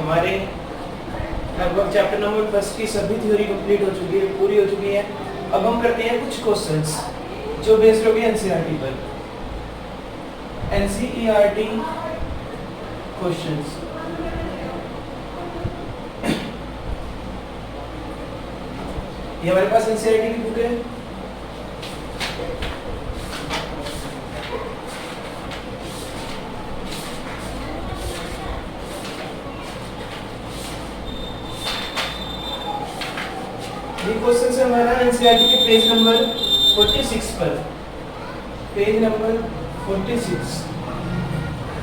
हमारे लगभग chapter number first की सभी थ्योरी कंप्लीट हो चुकी है, पूरी हो चुकी है। अब हम करते हैं कुछ क्वेश्चंस जो बेस्ड होंगे एनसीईआरटी पर। NCERT questions. ये हमारे पास एनसीईआरटी की बुक है। ये क्वेश्चन है हमारा एनसीईआरटी के पेज नंबर 46 पर। Page number 46।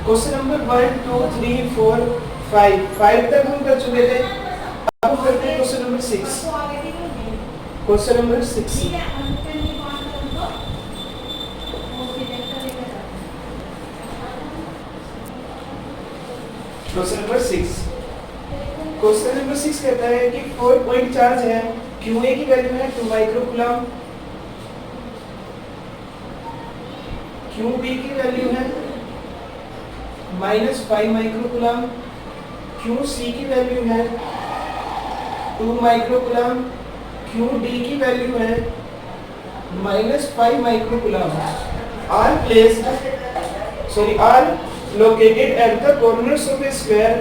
क्वेश्चन नंबर 1 2 3 4 5 तक हम कर चुके थे। अब हम करते हैं question number 6। Question number 6। Question number 6। Question number 6 कहता है कि 4 पॉइंट चार्ज है, QA की वैल्यू है 2 माइक्रोकूलम, QB की वैल्यू है -5 माइक्रोकूलम, QC की वैल्यू है 2 माइक्रोकूलम, QD की वैल्यू है -5 microcoulomb. Are located at the corners of a square.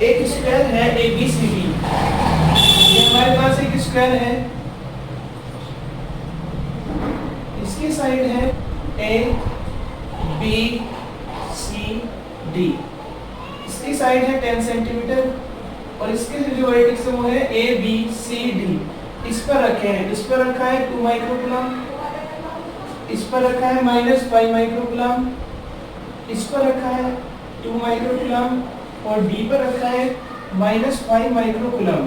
एक स्क्वायर है ABCD। ये हमारे पास एक स्क्वायर है, इसकी साइड है ABCD, इसकी साइड है 10 सेंटीमीटर और इसके जो वर्टेक्स है वो है ABCD। इस पर रखे हैं, इस पर रखा है 2 माइक्रोकूलम, इस पर रखा है -5 माइक्रोकूलम, इस पर रखा है 2 माइक्रोकूलम और D पर रखा है -5 माइक्रोकूलम।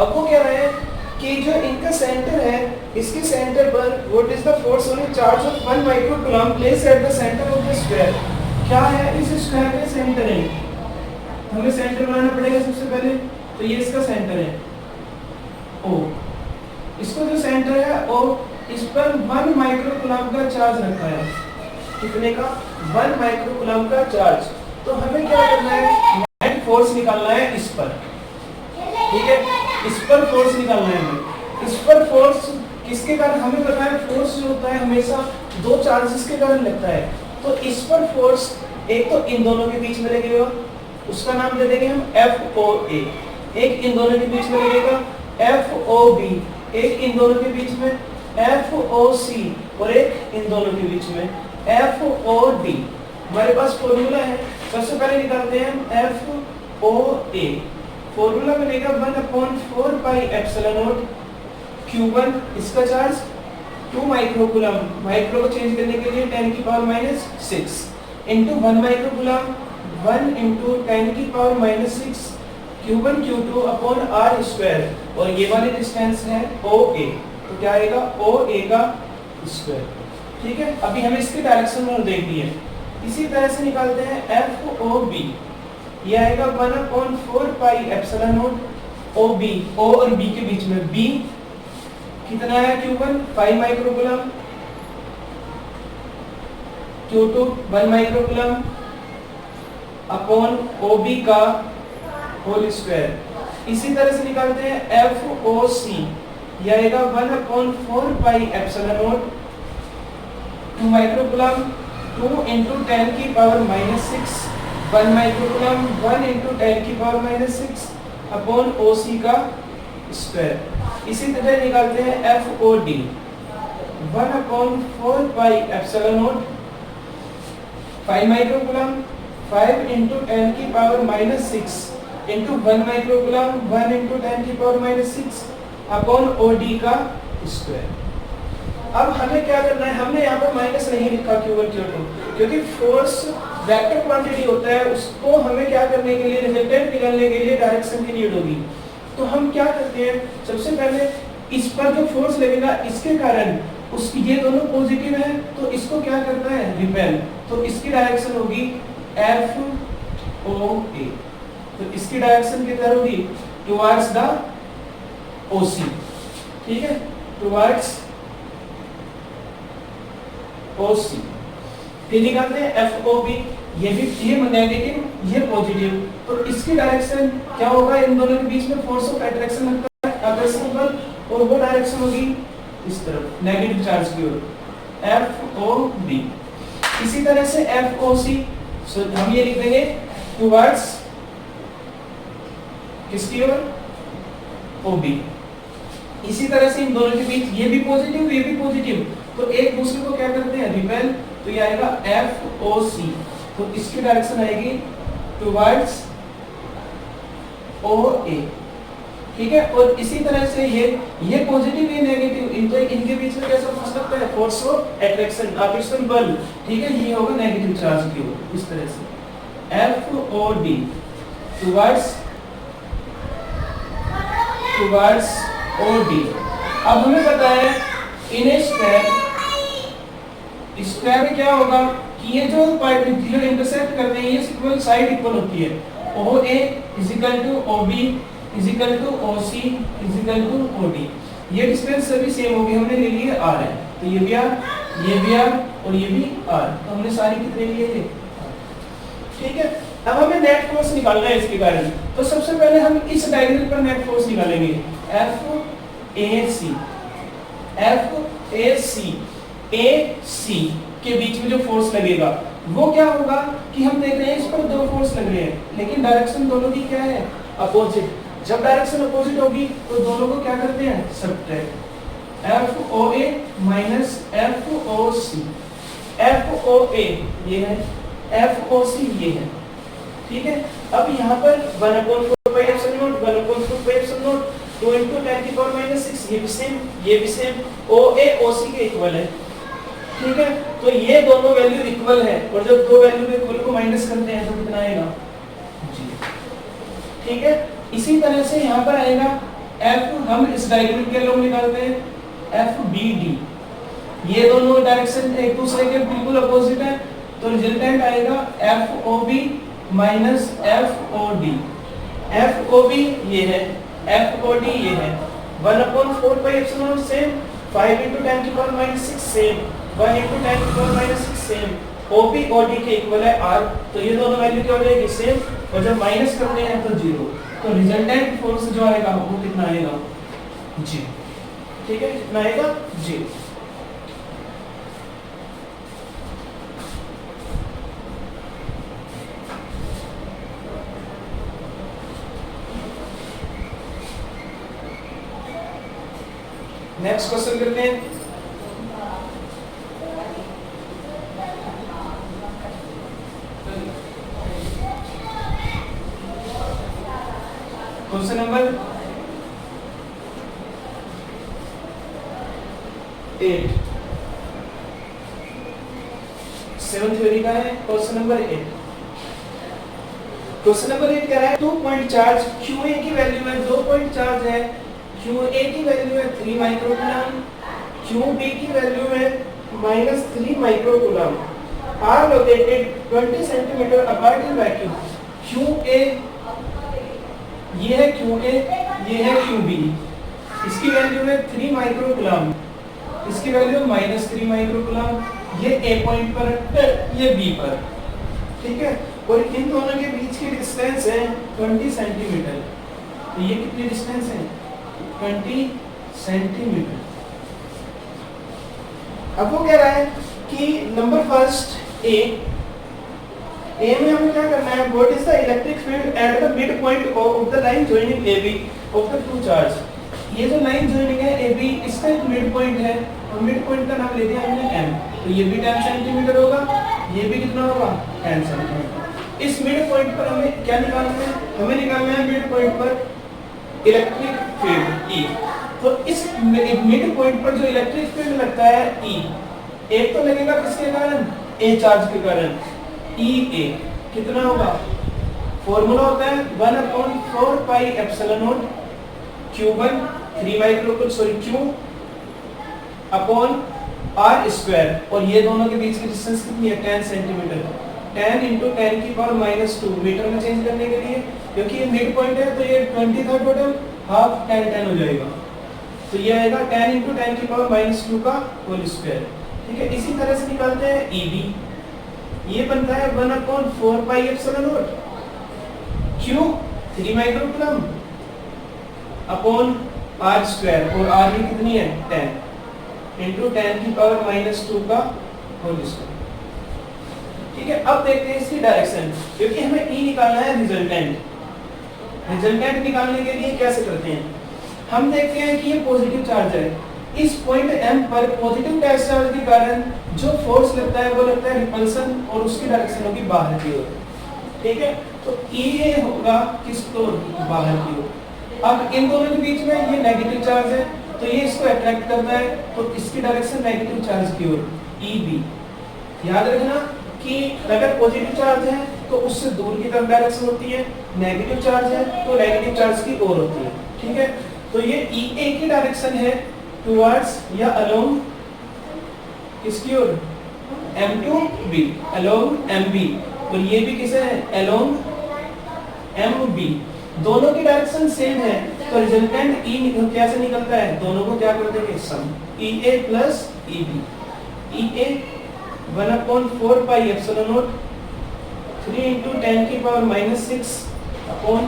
अब वो कह रहे हैं कि जो इनका सेंटर है, इसके सेंटर पर what is the force on charge of 1 microcoulomb place at the centre of the square. क्या है इस स्क्वायर का सेंटर है, हमें सेंटर बनाना पड़ेगा सबसे पहले। तो ये इसका सेंटर है O, इसको जो सेंटर है O, इस पर 1 माइक्रोकूलम का चार्ज रखा है। कितने का? 1 माइक्रोकूलम का चार्ज। तो हमें क्या करना है, नेट फोर्स निकालना है इस पर, ठीक है। इस पर फोर्स निकालना है हमें। इस पर फोर्स किसके कारण? हमें पता है फोर्स जो होता है हमेशा दो चार्जेस के कारण लगता है। तो इस पर फोर्स एक तो इन दोनों के बीच में लगेगा, उसका नाम दे देंगे हम FOA। एक इन दोनों के बीच में लगेगा FOB, एक इन दोनों के बीच में FOC और एक इन दोनों के बीच में FOD। हमारे पास फॉर्मूला है, सबसे पहले निकालते हैं हम FOA। फॉर्मूला बनेगा 1/4 पाई एप्सिलॉन नॉट Q1, इसका चार्ज 2 माइक्रोकूलम, माइक्रो को चेंज करने के लिए 10 की पावर -6 इनटू 1 माइक्रोकूलम 1 × 10 की power -6 Q1 Q2 upon R square. और ये वाली डिस्टेंस है OA, तो क्या आएगा OA का स्क्वायर, ठीक है। अभी हमें इसकी डायरेक्शन और देखनी है। इसी तरह से निकालते हैं FOB। ये आएगा 1/4 pi epsilon not OB, O और B के बीच में। B कितना है? Q1 5 microcoulomb, Q2 1 microcoulomb upon OB का होल स्क्वायर। इसी तरह से निकालते हैं FOC। ये आएगा 1/4 पाई एप्सिलॉन नॉट 2 माइक्रोकूलम 2 × 10 की पावर -6 1 माइक्रोकूलम 1 × 10 की पावर -6 अपॉन OC का स्क्वायर। इसी तरह निकालते हैं FOD। 1/4 pi epsilon not 5 microcoulomb 5 × 10 की पावर -6 × 1 माइक्रोकूलम 1 × 10 की पावर -6 अपॉन OD का स्क्वायर। अब हमें क्या करना है, हमने यहाँ पर माइनस नहीं लिखा Q1 Q2 क्योंकि फोर्स वेक्टर क्वांटिटी होता है, उसको हमें क्या करने के लिए, रिजल्टेंट निकालने के लिए डायरेक्शन की नीड होगी। तो हम क्या करते हैं, सबसे पहले इस पर जो फोर्स लगेगा इसके कारण उसकी ये दोनों पॉजिटिव है, तो इसको क्या करता है, रिपेल। तो इसकी डायरेक्शन होगी FOA, तो इसकी डायरेक्शन किधर होगी? टुवर्ड्स द OC, ठीक है, टुवर्ड्स OC। फिर निकालते हैं FOB, ये भी ये नेगेटिव ये पॉजिटिव, तो इसकी डायरेक्शन क्या होगा, इन दोनों के बीच में फोर्स ऑफ अट्रैक्शन लगता है, आकर्षण बल, और वो डायरेक्शन होगी इस तरफ नेगेटिव चार्ज की ओर, FOB। इसी तरह से FOC, सो हम ये लिख देंगे टुवर्ड्स किसकी ओर, OB। इसी तरह से इन दोनों के बीच ये भी पॉजिटिव ये भी पॉजिटिव, तो एक दूसरे को क्या करते हैं, रिपेल, तो ये आएगा FOC, तो इसकी डायरेक्शन आएगी टुवर्ड्स OA, ठीक है। और इसी तरह से ये पॉजिटिव ये नेगेटिव, इनके बीच में कैसा फोर्स लगता है, फोर्स ऑफ अट्रैक्शन, आकर्षण बल, ठीक है, ये होगा नेगेटिव चार्ज की ओर, इस तरह से FOD टुवर्ड्स OD। अब हमें पता है इन स्क्वायर में क्या होगा कि ये जो जो इंटरसेक्ट करते हैं ये इक्वल साइड इक्वल होती है, OA = OB = OC = OD। ये डिस्टेंस सभी सेम होगी, हमने ले लिए R है, तो ये भी R और ये भी R, तो हमने सारी कितने लिए थे, ठीक है। अब हमें नेट फोर्स निकालना है इसके कारण, तो सबसे पहले हम इस डायगोनल पर नेट फोर्स निकालेंगे, FAC AC के बीच में जो फोर्स लगेगा वो क्या होगा कि हम देख रहे हैं इस पर दो फोर्स लग रहे हैं, लेकिन डायरेक्शन दोनों की क्या है, अपोजिट। जब डायरेक्शन अपोजिट होगी तो दोनों को क्या करते हैं, subtract, FOA minus FOC, FOA ये है, FOC ये है, ठीक है। अब यहाँ पर 1/4πε0 1/4πε0 2 × 10⁻⁶ ये भी सेम OA OC के इक्वल है, ठीक है। तो ये दोनों वैल्यू इक्वल है, और जब दो वैल्यू के इक्वल को माइनस करते हैं तो कितना आएगा जी, ठीक है। इसी तरह से यहाँ पर आएगा F, हम इस डायगोनल के लोग निकालते हैं FBD, ये दोनों डायरेक्शन एक दूसरे के बिल्कुल अपोजिट है, तो रिजल्टेंट आएगा FOB माइनस FOD। FOB ये है, FOD ये है, 1/4πε0 same, 5 × 10⁻⁶ same, 1 × 10⁻⁶ same, OB OD के इक्वल है R, तो ये दोनों वैल्यू क्या हो जाएगी, सेम, और जब माइनस करते हैं तो 0, तो रिजल्टेंट फोर्स जो आएगा वो कितना आएगा G, ठीक है, कितना आएगा G। नेक्स्ट क्वेश्चन करते हैं, क्वेश्चन नंबर 8, 7th थ्योरी का है। क्वेश्चन नंबर 8, क्वेश्चन नंबर 8 कह रहा है 2 पॉइंट चार्ज QA की वैल्यू है, 2 पॉइंट चार्ज है, QA की वैल्यू है 3 माइक्रोकूलम, QB की वैल्यू है -3 microcoulomb, are located 20 centimetre apart in vacuum. QA ये है QA, ये है QB, इसकी वैल्यू है 3 माइक्रोकूलम, इसकी वैल्यू -3 माइक्रोकूलम, ये A पॉइंट पर ये B पर, ठीक है। और इन दोनों के बीच की डिस्टेंस है 20 सेंटीमीटर, तो ये कितनी डिस्टेंस है 20 सेंटीमीटर। अब वो कह रहा है कि नंबर फर्स्ट ए में हमें क्या करना है, what is the electric field at the mid point of the line joining AB of the two charge. ये जो लाइन जॉइनिंग है AB, इसका एक मिड पॉइंट है, और मिड पॉइंट का नाम ले दिया हमने M, तो ये भी 10 सेंटीमीटर होगा, ये भी कितना होगा 10 सेंटीमीटर। इस मिड पॉइंट पर हमें क्या निकालना है, हमें निकालना है मिड पॉइंट पर इलेक्ट्रिक फील्ड E। तो इस मिड पॉइंट पर जो इलेक्ट्रिक फील्ड लगता है E, एक तो लगेगा किसके कारण, A चार्ज के कारण, EA कितना होगा, फॉर्मूला होता है 1/4πε0 Q1 3 microcoulomb sorry Q upon R square, और ये दोनों के बीच की डिस्टेंस कितनी है 10 सेंटीमीटर, 10 × 10⁻⁻2 मीटर में चेंज करने के लिए, क्योंकि ये मिड पॉइंट है तो ये 20 था टोटल, हाफ 10 10 हो जाएगा, तो ये आएगा 10 × 10⁻⁻2 का होल स्क्वायर, ठीक है। इसी तरह से निकालते हैं EB, ये बनता है 1/4 pi epsilon not Q 3 microcoulomb upon r square, और r की कितनी है 10 इंटू 10 की पावर -2 का होल स्क्वायर। ठीक है, अब देखते हैं इसकी डायरेक्शन, क्योंकि हमें E निकालना है रिजल्टेंट। रिजल्टेंट निकालने के लिए कैसे करते हैं, हम देखते हैं कि ये पॉजिटिव चार्ज है, इस पॉइंट M पर पॉजिटिव टेस्ट चार्ज के कारण जो फोर्स लगता है वो लगता है रिपल्सन, और उसकी डायरेक्शन होगी बाहर की ओर। ठीक है, तो ये होगा किसको, बाहर की ओर। अब इन दोनों के बीच में ये नेगेटिव चार्ज है, तो ये इसको अट्रैक्ट करता है, तो इसकी डायरेक्शन नेगेटिव चार्ज की ओर EB। याद रखना कि अगर पॉजिटिव चार्ज है तो उससे दूर की तरफ डायरेक्शन होती है, नेगेटिव चार्ज है तो नेगेटिव चार्ज की ओर होती है। ठीक है, तो ये EA की डायरेक्शन है टुवर्ड्स या अलोंग किसकी ओर, M to B, along MB, और ये भी किसे है, अलोंग MB। दोनों की डायरेक्शन सेम है, तो रिजल्टेंट E कैसे निकलता है, दोनों को क्या कर देंगे सम, EA plus EB। EA 1/4 pi epsilon naught 3 into 10 की पावर -6 अपॉन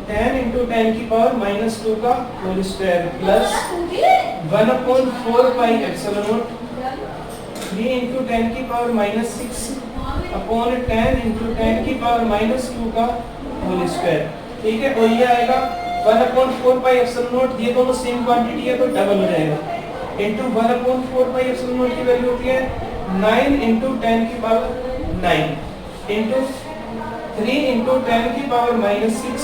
10 इंटू 10 की पावर -2 का whole square plus 1/4 pi epsilon naught 3 into 10 की पावर -6 अपॉन 10 इंटू 10 की पावर -2 का होल स्क्वायर। ठीक है, और ये आएगा 1/4 पाई एप्सिलॉन नॉट, ये दोनों सेम क्वांटिटी है तो डबल हो जाएगा, इंटू 1/4 पाई एप्सिलॉन नॉट की वैल्यू होती है 9 इंटू 10 की पावर 9 इंटू 3 इंटू 10 की पावर -6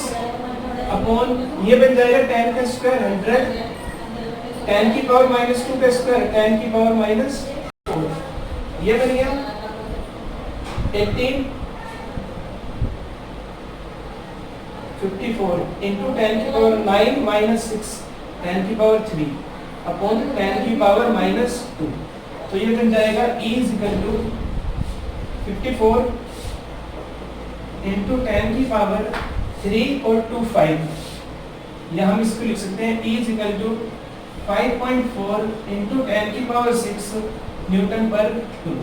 अपॉन ये बन जाएगा 10 का स्क्वायर 100, 10 की पावर -2 का स्क्वायर 10 की पावर -4, ये बन गया 18 54 इंटू 10 की पावर 9 -6 10 की पावर 3 अपॉन 10 की पावर -2, तो ये बन जाएगा E is equal to 54 into 10 की पावर 3 और 2 5, या हम इसको लिख सकते हैं E is equal to 5.4 into 10 की पावर 6 न्यूटन पर 2।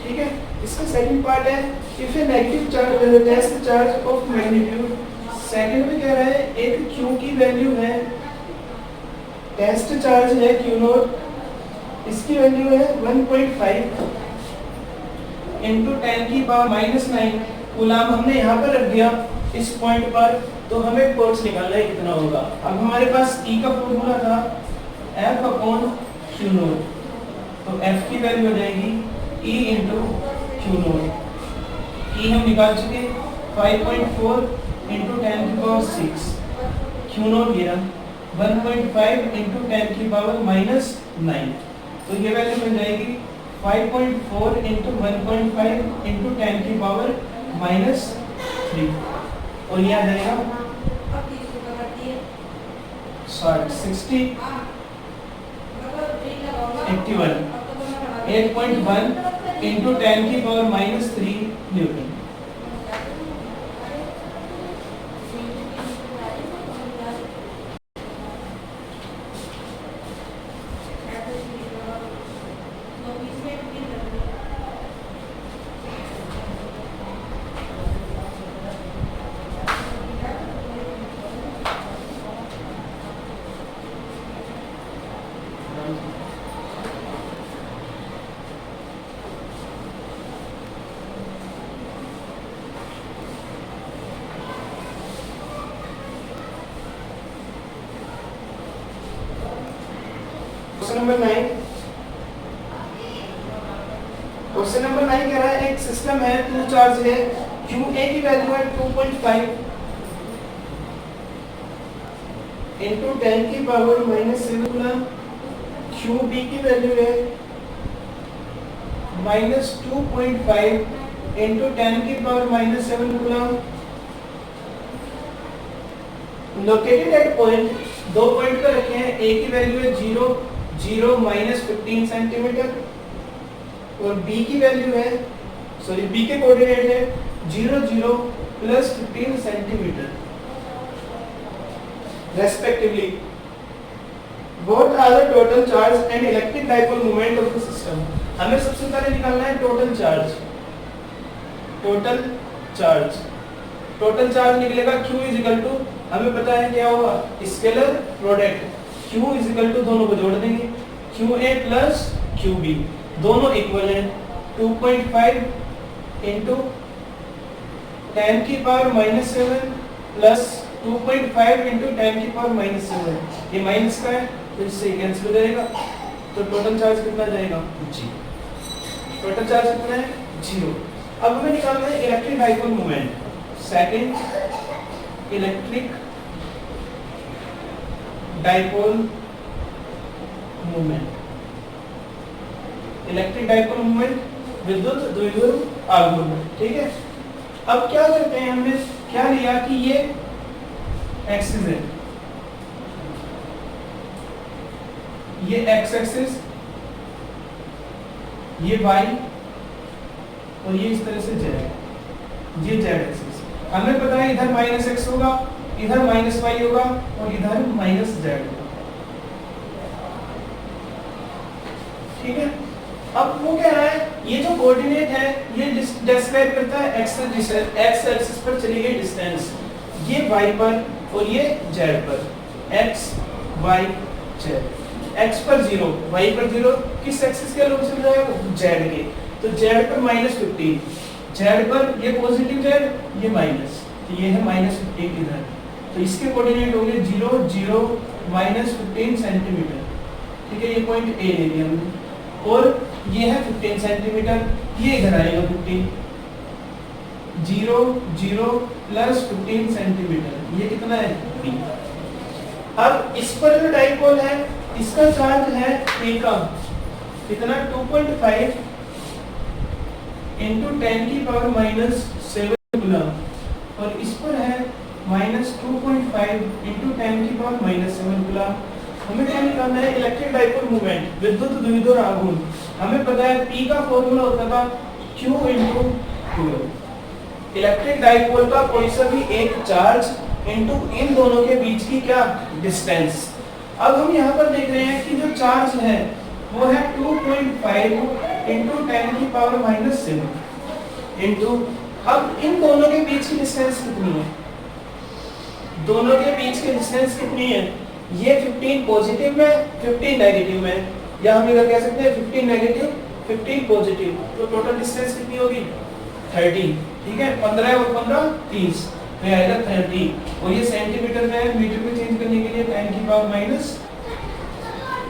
ठीक है, इसका सेकंड पार्ट है if a negative charge test charge of magnitude. Second में कह रहा है एक Q की वैल्यू है, टेस्ट चार्ज है Q0, इसकी वैल्यू है 1.5 इंटू 10 की पावर -9 कूलम हमने यहाँ पर रख दिया इस पॉइंट पर, तो हमें फोर्स निकालना है कितना होगा। अब हमारे पास E का फॉर्मूला था F/Q0, तो F की वैल्यू हो जाएगी E इंटू Q0। E हम निकाल चुके 5.4 इंटू 10 की पावर 6, Q0 गया 1.5 इंटू 10 की पावर -9, तो ये वैल्यू बन जाएगी 5.4 इंटू 1.5 इंटू 10 की पावर -3, और ये आ जाएगा 60 81 8.1 इंटू 10 की पावर -3 न्यूटन। क्वेश्चन नंबर 9 कह रहा है एक सिस्टम है, टू चार्ज है, QA की वैल्यू है 2.5 इंटू 10 की पावर -7 कूलम, QB की वैल्यू है -2.5 इंटू 10 की power -7 coulomb. Located at point, दो पॉइंट पर रखे हैं, A की वैल्यू है 0 0 -15 सेंटीमीटर, और B की वैल्यू है, सॉरी B के कोऑर्डिनेट है 0 0 plus 15 centimetre respectively. What are the total charge and electric dipole moment of the system? हमें सबसे पहले निकालना है total charge. Total charge, total charge निकलेगा Q इज इक्वल टू, हमें पता है क्या होगा, scalar product. Q is equal to, दोनों को जोड़ देंगे, QA प्लस QB, दोनों इक्वल है 2.5 इंटू 10 की पावर -7 प्लस 2.5 इंटू 10 की पावर -7, ये माइनस का है तो इससे कैंसिल हो जाएगा, तो टोटल चार्ज कितना जाएगा, जी। टोटल चार्ज कितना है, 0। अब हमें निकालना है electric dipole moment. Second electric dipole moment, electric dipole moment, विद्युत द्विध्रुव आघूर्ण, ठीक है। अब क्या करते हैं, हमने क्या लिया कि ये एक्सिस है, ये एक्स एक्सिस, ये वाई, और ये इस तरह से जेड, ये जेड एक्सिस। हमें पता है इधर -x होगा, इधर -y होगा और इधर -z होगा, ठीक है। अब वो कह रहा है ये जो कोऑर्डिनेट है ये डिस्क्राइब करता है एक्स एक्सिस पर चली गई डिस्टेंस, ये y पर और ये z पर, x y z, x पर 0, y पर 0, किस एक्सिस के लोग चल जाएगा, z के, तो z पर -15, z पर ये पॉजिटिव z, ये माइनस, तो ये है -15 इधर, तो इसके कोऑर्डिनेट होंगे 0 0 -15 सेंटीमीटर, ठीक है। ये पॉइंट A ले लिया हमने, और ये है 15 सेंटीमीटर, ये इधर आएगा 15, 0 0 प्लस 15 सेंटीमीटर, ये कितना है, B। अब इस पर जो डाइपोल है इसका चार्ज है A का कितना, 2.5 इंटू 10 की पावर -7 कूलम, और इस पर है -2.5 इंटू 10 की पावर -7 कूलम। हमें क्या निकालना है, इलेक्ट्रिक डाइपोल मोमेंट, विद्युत द्विध्रुव आघूर्ण। हमें पता है P का फॉर्मूला होता था Q into Q। Electric dipole का कोई सा भी एक चार्ज इंटू इन दोनों के बीच की क्या, डिस्टेंस। अब हम यहाँ पर देख रहे हैं कि जो चार्ज है वो है 2.5 इंटू 10 की पावर -7 इंटू, अब इन दोनों के बीच की डिस्टेंस कितनी है, दोनों के बीच की डिस्टेंस कितनी है, ये 15 पॉजिटिव में 15 नेगेटिव में, या हम इधर कह सकते हैं 15 नेगेटिव 15 पॉजिटिव, तो टोटल डिस्टेंस कितनी होगी, 30, ठीक है। 15 और 15 30, तो आएगा 30, और ये सेंटीमीटर में है, मीटर में चेंज करने के लिए 10 की पावर माइनस,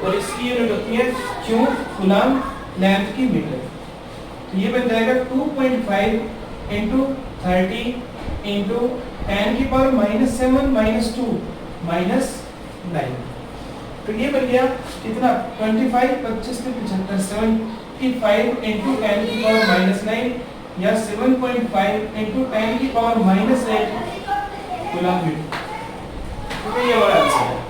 और इसकी यूनिट होती है क्यू, कूलम, लेंथ की मीटर, तो ये बन जाएगा 2.5 इंटू 30 इंटू 10 की पावर -7 -2 -9, तो ये बन गया कितना, 25 25 से 75, 75 इंटू 10 की पावर -9 या 7.5 इंटू 10 की पावर -8 कूलम मीटर, तो ये हमारा आंसर है।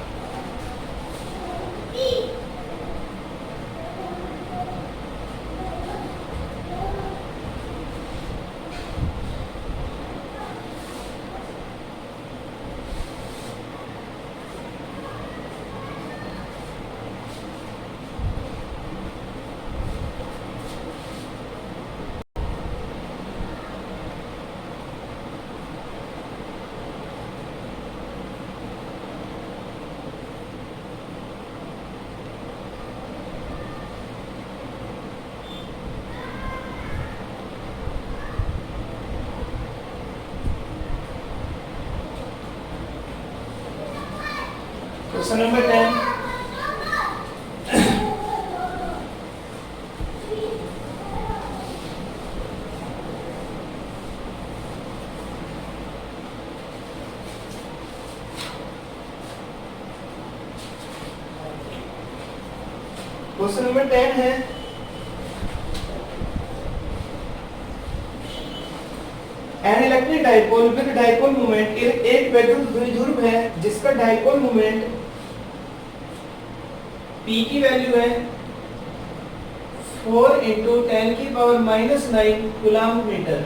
क्वेश्चन नंबर 10, क्वेश्चन नंबर 10 है, an electric dipole with dipole moment, एक विद्युत द्विध्रुव है जिसका डाइपोल मोमेंट P की वैल्यू है 4 इंटू 10 की पावर -9 कूलम मीटर,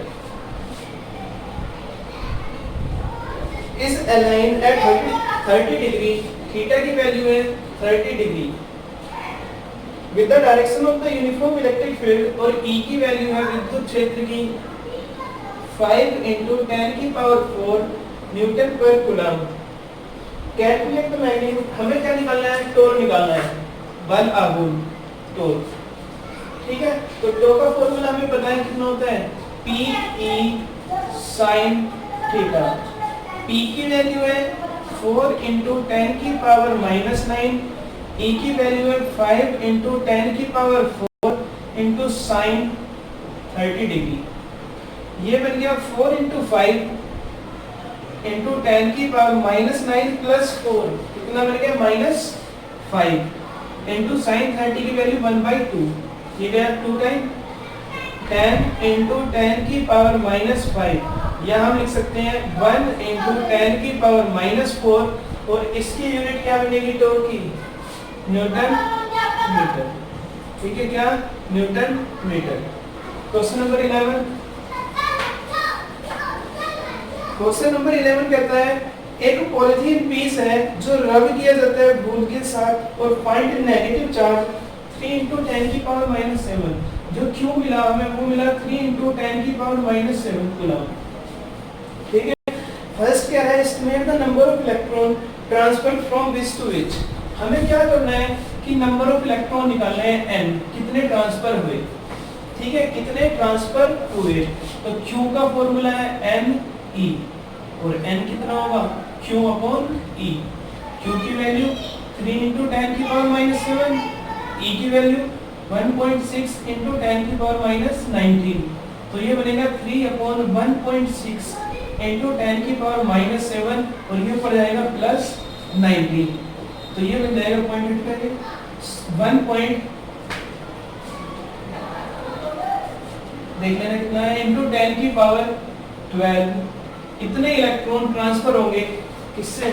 इस अलाइन एट 30 डिग्री, थीटा की वैल्यू है 30 degree, with the direction of the uniform electric field, और E की वैल्यू है विद्युत क्षेत्र की 5 × 10⁴ न्यूटन पर कूलम। कैलकुलेट द मैग्नीट्यूड, हमें क्या निकालना है, टोर निकालना है, बल आघूर्ण टोर। ठीक है, तो टो का फॉर्मूला हमें पता है कितना होता है, PE sin थीटा। P की वैल्यू है 4 × 10⁻⁹, E की वैल्यू है 5 × 10⁴ × sin 30 डिग्री। ये बन गया 4 × 5 × 10⁻⁹ प्लस 4, कितना बन गया -5 × sin 30 की वैल्यू 1/2, ये गया 2 टाइम 10 × 10⁻⁵, या हम लिख सकते हैं 1 × 10⁻⁴, और इसकी यूनिट क्या बनेगी टोर की, न्यूटन मीटर। ठीक है, क्या, newton metre. Question number 11, question number 11 कहता है एक पॉलीथीन पीस है जो रब किया जाता है वूल के साथ और पॉइंट नेगेटिव चार्ज 3 × 10⁻⁷, जो क्यों मिला हमें, वो मिला 3 × 10⁻⁷ कूलम। ठीक है, फर्स्ट क्या है, estimate the number of electron transferred from which to which. हमें क्या करना है कि नंबर ऑफ इलेक्ट्रॉन निकालने हैं, n, कितने ट्रांसफर हुए। ठीक है, कितने ट्रांसफर हुए, तो Q का फॉर्मूला है NE, और n कितना होगा, Q/E। Q की वैल्यू 3 × 10⁻⁷, E की वैल्यू 1.6 × 10⁻⁹, तो ये बनेगा 3/1.6 × 10⁻⁷, और ये पड़ जाएगा +19, तो ये बन जाएगा पॉइंट करके 1 पॉइंट, देख लेना कितना है, × 10⁻12, इतने इलेक्ट्रॉन ट्रांसफर होंगे किससे,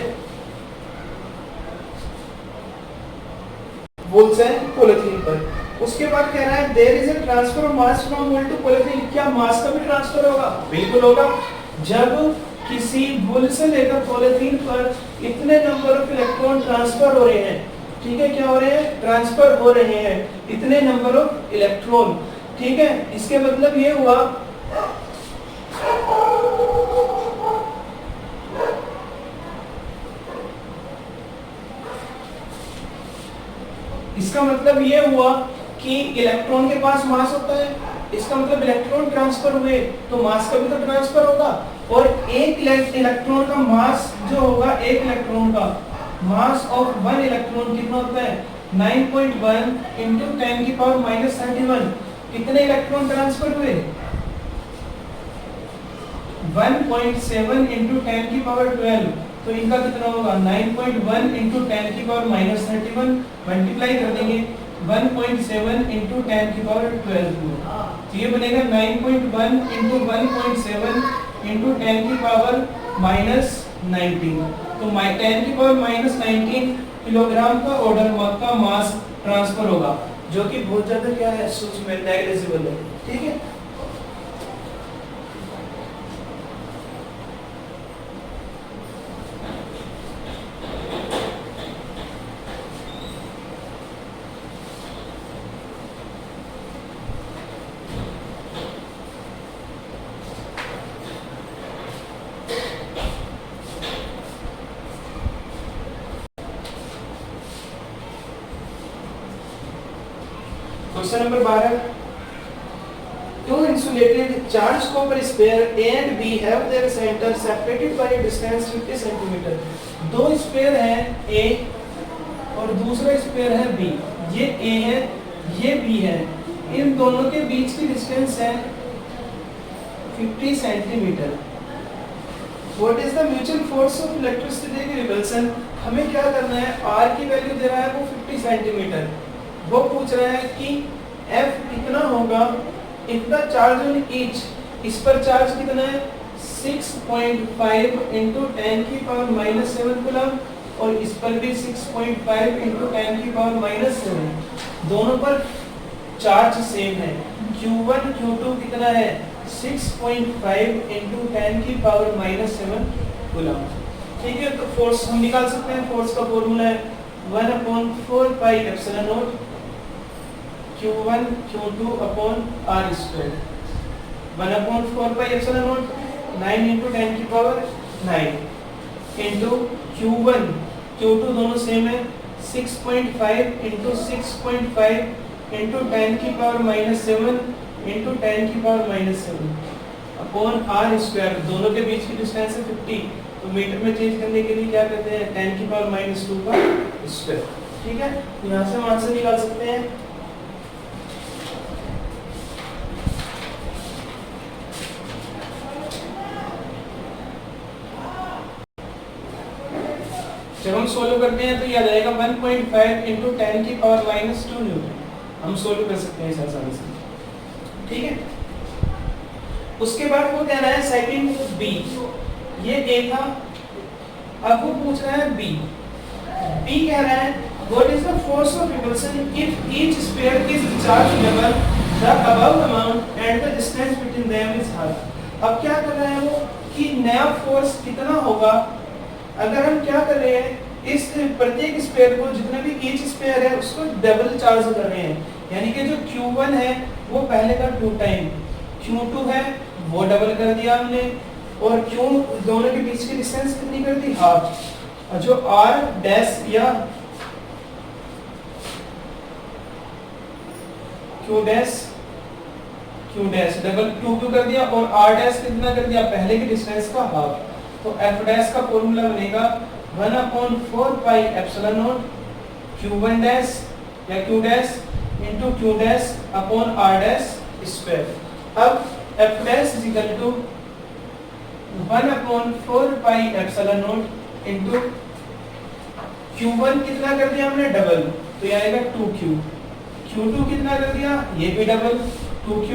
वूल से पॉलीथीन पर। उसके बाद कह रहा है there is a transfer of mass from wool to polythene, क्या मास का भी ट्रांसफर होगा, बिल्कुल होगा। जब किसी वूल से लेकर पॉलीथीन पर इतने नंबर ऑफ इलेक्ट्रॉन ट्रांसफर हो रहे हैं, ठीक है, क्या हो रहे हैं, ट्रांसफर हो रहे हैं इतने नंबर ऑफ इलेक्ट्रॉन। ठीक है, इसके मतलब ये हुआ इसका मतलब ये हुआ कि इलेक्ट्रॉन के पास मास होता है, इसका मतलब इलेक्ट्रॉन ट्रांसफर हुए तो मास का भी तो ट्रांसफर होगा, और एक इलेक्ट्रॉन का मास जो होगा, एक इलेक्ट्रॉन का मास ऑफ 1 इलेक्ट्रॉन कितना होता है, 9.1 × 10⁻31, कितने इलेक्ट्रॉन ट्रांसफर हुए, 1.7 × 10⁻12, तो इनका कितना होगा 9.1 × 10⁻31, मल्टीप्लाई कर देंगे 1.7 × 10⁻12, तो ये बनेगा 9.1 × 1.7 × 10⁻19, तो 10⁻19 किलोग्राम का ऑर्डर का मास ट्रांसफर होगा, जो कि बहुत ज्यादा क्या है, सूक्ष्म, नेग्लिजिबल है। ठीक है, question number 12, two insulated charged copper sphere A and B have their center separated by a distance 50 cm। दो स्पेयर हैं A और दूसरा स्पेयर है B, ये A है, ये B है, इन दोनों के बीच की डिस्टेंस है 50 centimetre. What is the mutual force of electricity repulsion, हमें क्या करना है, R की वैल्यू दे रहा है वो 50 सेंटीमीटर, वो पूछ रहा है कि F कितना होगा if the charge on each, इस पर चार्ज कितना है 6.5 × 10⁻⁷ कूलम, और इस पर भी 6.5 × 10⁻⁷, दोनों पर चार्ज सेम है। Q1 Q2 कितना है 6.5 × 10⁻⁷ कूलम। ठीक है, तो फोर्स हम निकाल सकते हैं, फोर्स का फॉर्मूला है 1/4 pi epsilon naught Q1 Q2 upon R square 1/4 9 into 10 की पावर 9 इंटू Q1 Q2 दोनों सेम है 6.5 इंटू 6.5 इंटू 10 की पावर -7 इंटू 10 की पावर -7 अपॉन R स्क्वायर। दोनों के बीच की डिस्टेंस है 50, तो मीटर में चेंज करने के लिए क्या करते हैं 10 की पावर -2 का स्क्वायर। ठीक है, यहाँ से हम आंसर निकाल सकते हैं। जब हम सोल्व करते हैं तो यह आ जाएगा 1.5 इंटू 10 की पावर -2 न्यूटन। हम सोल्व कर सकते हैं इस आसानी से। ठीक है, उसके बाद वो कह रहा है सेकंड बी, ये ए था, अब वो पूछ रहा है बी। बी कह रहा है what is the force of repulsion if each sphere is charge double the above amount and the distance between them is half. अब क्या कर रहा है वो कि नया फोर्स कितना होगा अगर हम क्या कर रहे हैं इस प्रत्येक स्फीयर को, जितना भी ईच स्फीयर है उसको डबल चार्ज कर रहे हैं। यानी कि जो Q1 है वो पहले का 2 टाइम, Q2 है वो डबल कर दिया हमने, और Q दोनों के बीच की डिस्टेंस कितनी कर दी हाफ। और जो R डैश या Q डैश डबल Q कर दिया और R डैश कितना कर दिया पहले की डिस्टेंस का हाफ। तो F डैश का फॉर्मूला बनेगा 1/4 pi epsilon naught Q1 dash या Q dash into Q dash upon R dash square. अब F dash is equal to 1/4 pi epsilon naught into Q1 कितना कर दिया हमने डबल, तो ये आएगा 2Q। Q2 कितना कर दिया, ये भी डबल 2Q।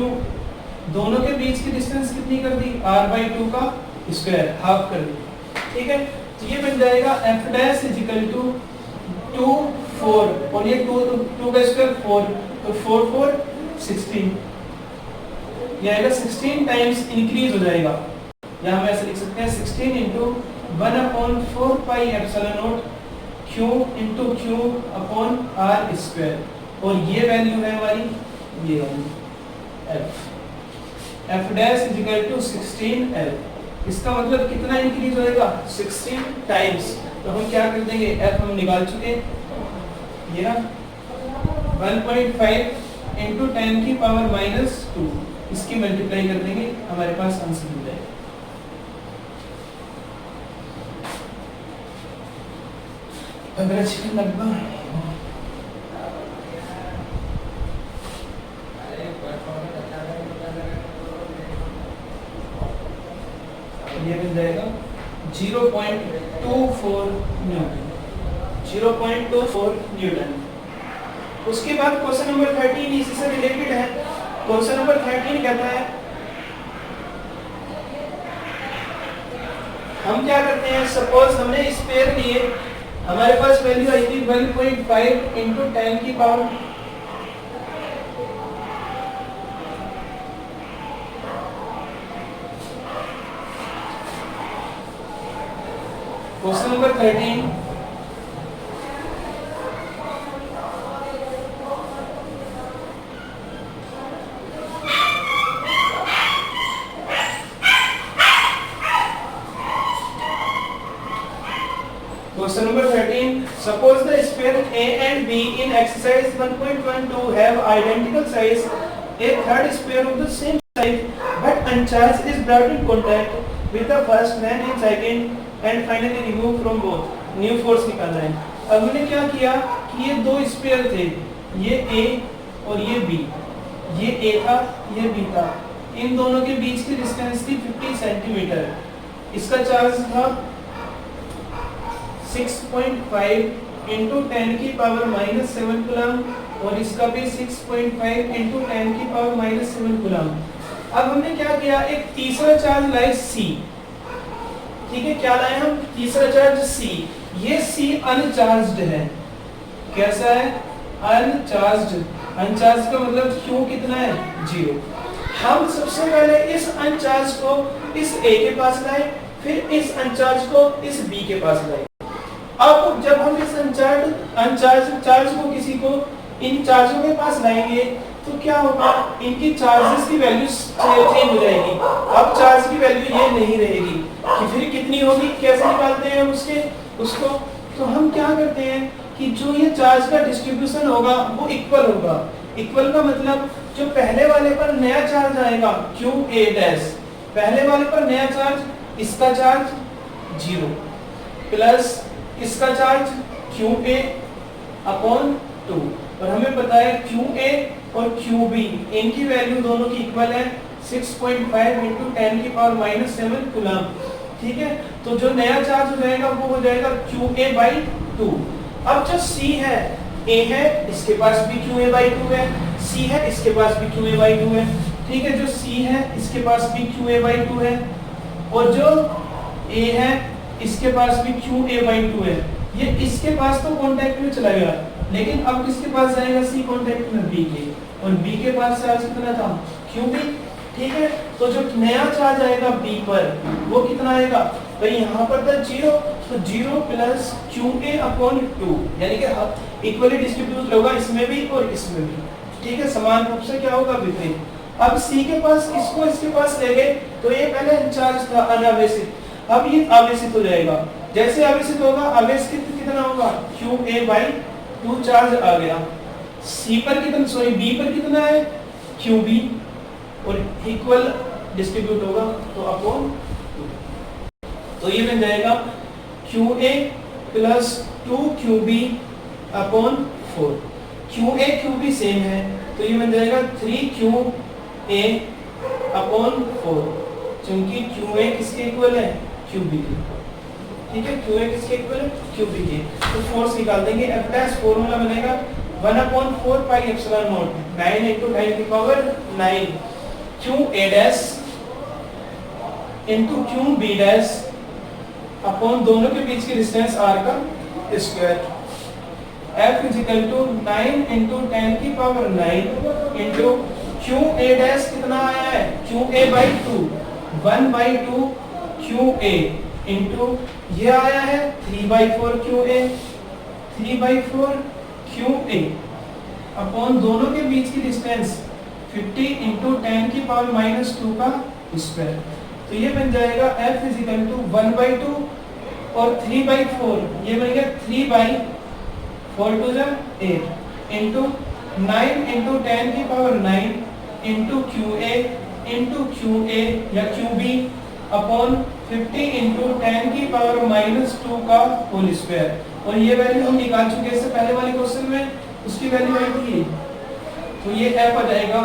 दोनों के बीच की डिस्टेंस कितनी कर दी R/2 का स्क्वायर, हाफ कर दी। ठीक है, तो ये बन जाएगा F dash is equal to 2 4 और ये 2 का स्क्वायर 4, तो 4 4 16, ये आएगा 16 टाइम्स इंक्रीज हो जाएगा। या हम ऐसे लिख सकते हैं 16 into 1/4 pi epsilon naught Q into Q upon R square, और ये वैल्यू है हमारी ये वाली F dash is equal to 16L। इसका मतलब कितना इंक्रीज होएगा 16 टाइम्स। तो हम क्या कर देंगे, F हम निकाल चुके, ये ना 1.5 इंटू 10 की पावर -2, इसकी मल्टीप्लाई कर देंगे, हमारे पास आंसर मिल जाएगा। अगर चिकन लगभग ये मिल जाएगा 0.24 न्यूटन, 0.24 न्यूटन। उसके बाद क्वेश्चन नंबर 13 इसी से रिलेटेड है। क्वेश्चन नंबर 13 कहता है हम क्या करते हैं, सपोज हमने स्फीयर लिए, हमारे पास वैल्यू आई थी 1.5 इंटू 10 की power question number 13 Question number 13. Suppose the sphere A and B in exercise 1.12 have identical size. A third sphere of the same size but uncharged is brought in contact with the first, then in second and finally removed from both. New force निकालना है। अब हमने क्या किया कि ये दो sphere थे, ये A और ये B, ये A था ये B था, इन दोनों के बीच की डिस्टेंस थी 50 सेंटीमीटर। इसका चार्ज था 6.5 इंटू 10 की पावर -7 कूलम और इसका भी 6.5 इंटू 10 की पावर -7 कूलम। अब हमने क्या किया, एक तीसरा चार्ज लाए C। ठीक है, क्या लाए हम, तीसरा चार्ज C। ये C अनचार्ज्ड है। कैसा है, अनचार्ज्ड। अनचार्ज का मतलब Q कितना है 0। हम सबसे पहले इस अनचार्ज को इस A के पास लाए, फिर इस अनचार्ज को इस B के पास लाए। अब जब हम इस अनचार्ज चार्ज को किसी को इन चार्जों के पास लाएंगे तो क्या होगा, इनकी चार्जेस की वैल्यू चेंज हो जाएगी। अब चार्ज की वैल्यू ये नहीं रहेगी कि फिर कितनी होगी, कैसे निकालते हैं उसको। तो हम क्या करते हैं कि जो ये चार्ज का डिस्ट्रीब्यूशन होगा वो इक्वल होगा। इक्वल का मतलब जो पहले वाले पर नया चार्ज आएगा QA डैश, पहले वाले पर नया चार्ज, इसका चार्ज 0 प्लस इसका चार्ज QA अपॉन 2। और हमें पता है QA और QB इनकी वैल्यू दोनों की इक्वल है 6.5 इंटू 10⁻⁷ कूलम। ठीक है, तो जो नया चार्ज हो जाएगा वो हो जाएगा QA/2। अब जो C है, A है, इसके पास भी QA/2 है, C है, इसके पास भी QA/2 है। ठीक है, जो C है इसके पास भी QA/2 है, और जो A है इसके पास भी QA/2 है। ये इसके पास तो कांटेक्ट में चला गया, लेकिन अब किसके पास जाएगा, C कांटेक्ट में B के, और B के पास चार्ज कितना था, QB। ठीक है, तो जो नया चार्ज आएगा B पर वो कितना आएगा, तो यहाँ पर था 0, तो 0 प्लस QA/2, यानी कि इक्वली डिस्ट्रीब्यूट होगा इसमें भी और इसमें भी। ठीक है, समान रूप से क्या होगा, विपरीत। अब C के पास इसको इसके पास ले गए तो ये पहले चार्ज था अनावेशित, अब ये आवेशित हो जाएगा। जैसे आवेशित होगा, आवेश कितना होगा, QA/2 चार्ज आ गया। B पर कितना है, QB, और इक्वल डिस्ट्रीब्यूट होगा तो अपॉन 2। तो ये बन जाएगा QA plus 2QB upon 4। QA QB same है तो ये बन जाएगा 3QA अपॉन 4, क्योंकि QA किसके इक्वल है, QB के। ठीक है, QA किसके इक्वल है, QB के। तो फोर्स निकाल देंगे, F डैश फॉर्मूला बनेगा 1/4 pi epsilon naught 9 into 10⁹ QA dash into QB dash upon दोनों के बीच की डिस्टेंस r का square. F is equal to 9 into 10⁹ into QA dash कितना आया है, QA/2 1/2 QA इंटू ये आया है 3/4 QA 3/4 QA अपॉन दोनों के बीच की डिस्टेंस 50 इंटू 10⁻⁻² का स्क्वायर। तो ये बन जाएगा F इज इक्वल टू 1/2 और 3/4, ये बन गया 3/4 two 8 into 9 into 10⁹ into QA या QB अपॉन 50 इंटू 10⁻⁻² का होल स्क्वायर। और ये वैल्यू हम निकाल चुके हैं इससे पहले वाले क्वेश्चन में, उसकी वैल्यू आई थी। तो ये F आ जाएगा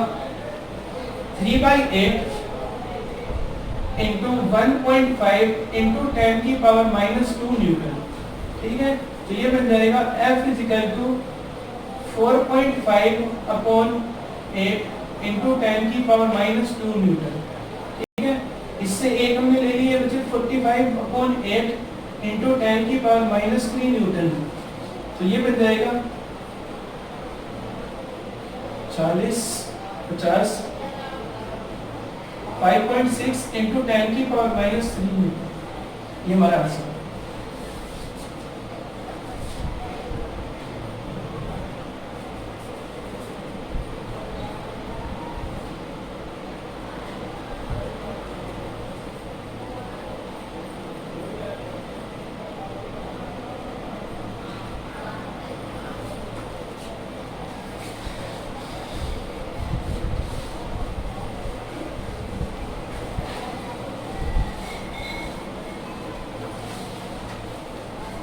3/8 इंटू 1.5 इंटू 10⁻⁻² न्यूटन। ठीक है, तो ये बन जाएगा F is equal to 4.5 upon 8 into 10⁻⁻² newton. ठीक है, इससे एक हमने ले लिया बच्चे 45 अपॉन 8 इंटू 10⁻⁻³ न्यूटन। तो ये बन जाएगा 40 50 5.6 इंटू 10⁻⁻³ न्यूटन। ये हमारा आंसर।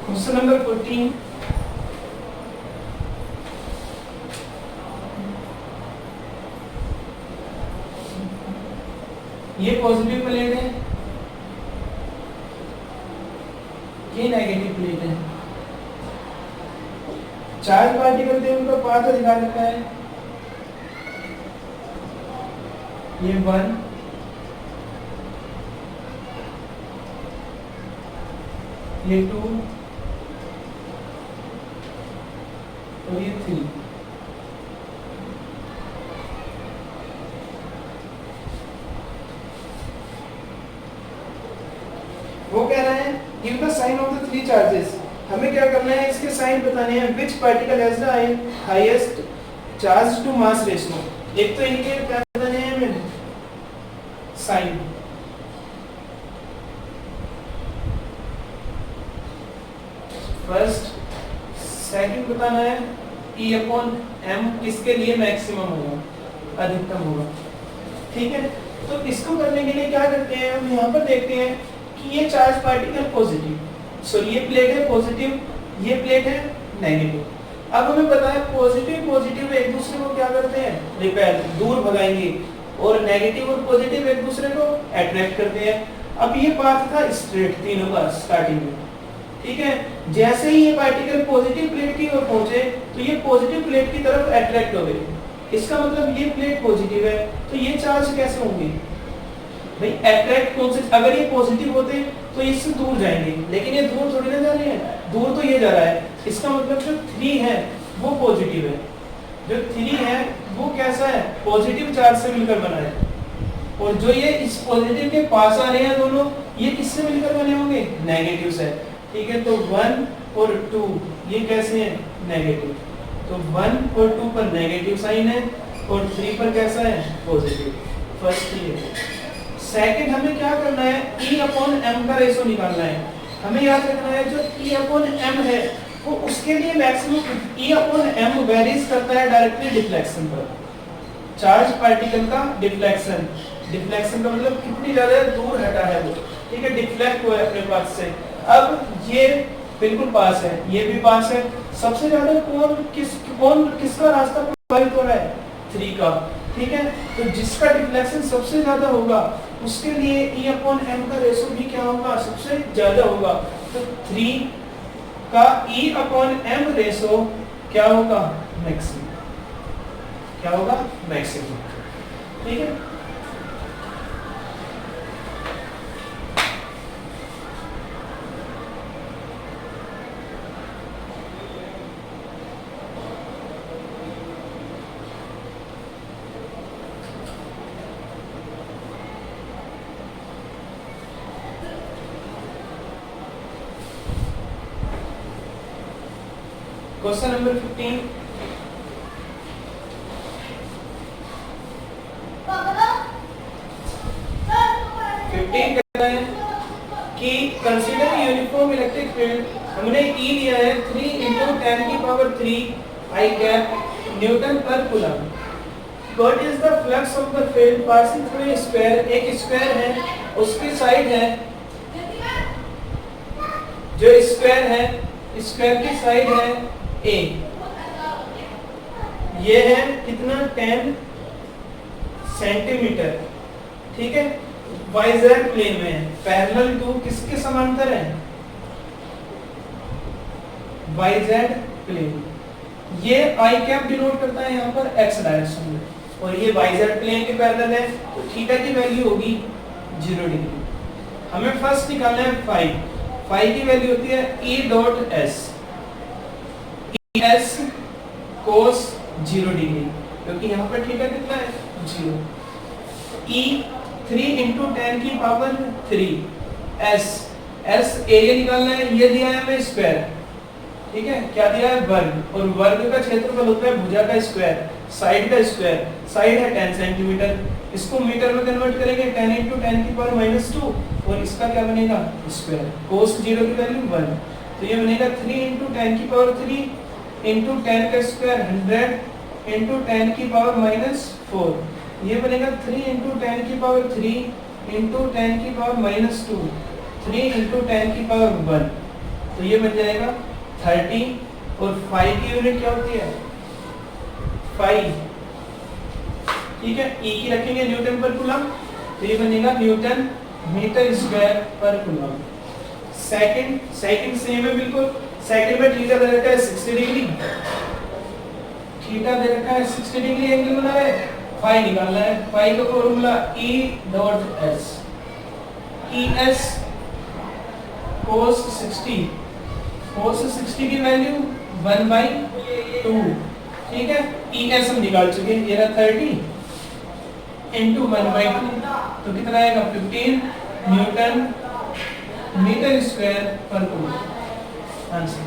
क्वेश्चन नंबर 14, ये पॉजिटिव प्लेट है, ये नेगेटिव प्लेट है। चार्ज पार्टिकल थे उनका पाथ दिखा रखा है, ये 1 ये 2 और ये 3। वो कह रहे हैं give the sign of the 3 charges. हमें क्या करना है, इसके साइन बताने हैं। Which particle has the highest charge to mass ratio, एक तो इनके क्या बताने हैं मैंने, साइन, फर्स्ट, सेकंड बताना है E अपॉन m किसके लिए मैक्सिमम होगा, अधिकतम होगा। ठीक है, तो इसको करने के लिए क्या करते हैं, हम यहाँ पर देखते हैं कि ये चार्ज पार्टिकल पॉजिटिव, सो ये प्लेट है पॉजिटिव, ये प्लेट है नेगेटिव। अब हमें पता है पॉजिटिव पॉजिटिव एक दूसरे को क्या करते हैं, रिपेल, दूर भगाएंगे, और नेगेटिव और पॉजिटिव एक दूसरे को अट्रैक्ट करते हैं। अब ये पाथ था स्ट्रेट तीनों का स्टार्टिंग में, ठीक है, जैसे ही ये पार्टिकल पॉजिटिव प्लेट की ओर पहुंचे तो ये पॉजिटिव प्लेट की तरफ अट्रैक्ट हो गए, इसका मतलब ये प्लेट पॉजिटिव है, तो ये चार्ज कैसे होंगे भाई, अट्रैक्ट कौन से, अगर ये पॉजिटिव होते तो इससे दूर जाएंगे, लेकिन ये दूर थोड़ी ना जा रहे हैं, दूर तो ये जा रहा है, इसका मतलब जो 3 है वो पॉजिटिव है, जो 3 है वो कैसा है, पॉजिटिव चार्ज से मिलकर बना है, और जो ये इस पॉजिटिव के पास आ रहे हैं दोनों, ये किससे मिलकर बने होंगे, नेगेटिव से। ठीक है, तो 1 और 2 ये कैसे हैं, नेगेटिव, तो 1 और 2 पर नेगेटिव साइन है और 3 पर कैसा है, पॉजिटिव। फर्स्ट ये। सेकंड हमें क्या करना है, E अपॉन m का रेशो निकालना है। हमें याद रखना है जो E अपॉन m है वो उसके लिए maximum E upon m varies करता है डायरेक्टली डिफ्लेक्शन पर, चार्ज पार्टिकल का डिफ्लेक्शन, डिफ्लेक्शन का मतलब कितनी ज्यादा दूर हटा है वो, ठीक है, डिफ्लेक्ट हुआ है अपने पास से। अब ये बिल्कुल पास है, ये भी पास है, सबसे ज्यादा कौन किसका रास्ता प्रभावित हो रहा है, 3 का। ठीक है, तो जिसका डिफ्लेक्शन सबसे ज्यादा होगा उसके लिए E अपॉन m का रेशो भी क्या होगा, सबसे ज्यादा होगा, तो 3 का E अपॉन m रेशो क्या होगा, मैक्सिमम, क्या होगा, मैक्सिमम। ठीक है, क्वेश्चन नंबर 15, कहता है कि कंसीडर यूनिफॉर्म इलेक्ट्रिक फील्ड, हमने E लिया है 3 × 10 की पावर 3 I कैप न्यूटन पर coulomb. What is the flux of the field passing through a square, एक स्क्वायर है उसकी साइड है, जो स्क्वायर है स्क्वायर की साइड है A, ये है कितना 10 सेंटीमीटर, ठीक है, YZ प्लेन में है, पैरेलल टू किसके समांतर है, YZ प्लेन। ये I कैप डिनोट करता है यहाँ पर X डायरेक्शन में, और ये YZ प्लेन के पैरेलल है, तो थीटा की वैल्यू होगी 0 डिग्री। हमें फर्स्ट निकालना है फाई की वैल्यू होती है E dot S, S cos 0 degree, क्योंकि यहाँ पर थीटा कितना है 0। E 3 × 10 की पावर 3 S एरिया निकालना है, ये दिया है हमें स्क्वायर, ठीक है, क्या दिया है वर्ग, और वर्ग का क्षेत्रफल होता है भुजा का स्क्वायर, साइड का स्क्वायर, साइड है 10 सेंटीमीटर, इसको मीटर में कन्वर्ट करेंगे 10 × 10 की पावर -2, और इसका क्या बनेगा स्क्वायर, cos 0 की वैल्यू 1, तो ये बनेगा 3 × 10 की पावर 3 इंटू 10 का स्क्वायर 100 इंटू 10 की पावर -4, ये बनेगा 3 × 10 की पावर 3 इंटू 10 की पावर -2, 3 × 10 की पावर 1, तो ये बन जाएगा 30, और फाई की यूनिट क्या होती है, फाई, ठीक है, E की रखेंगे न्यूटन पर कूलम, तो ये बनेगा न्यूटन मीटर स्क्वायर पर कूलम। सेकंड सेम है बिल्कुल, सेकंड में थीटा दे रखा है 60 डिग्री, थीटा दे रखा है 60 डिग्री एंगल बना है, फाई निकालना है, फाई का formula E dot S, ES cos 60 की वैल्यू 1/2, ठीक है, ES हम निकाल चुके हैं, ये रहा 30 इंटू 1/2, तो कितना आएगा 15 न्यूटन मीटर स्क्वायर पर कूलम आंसर।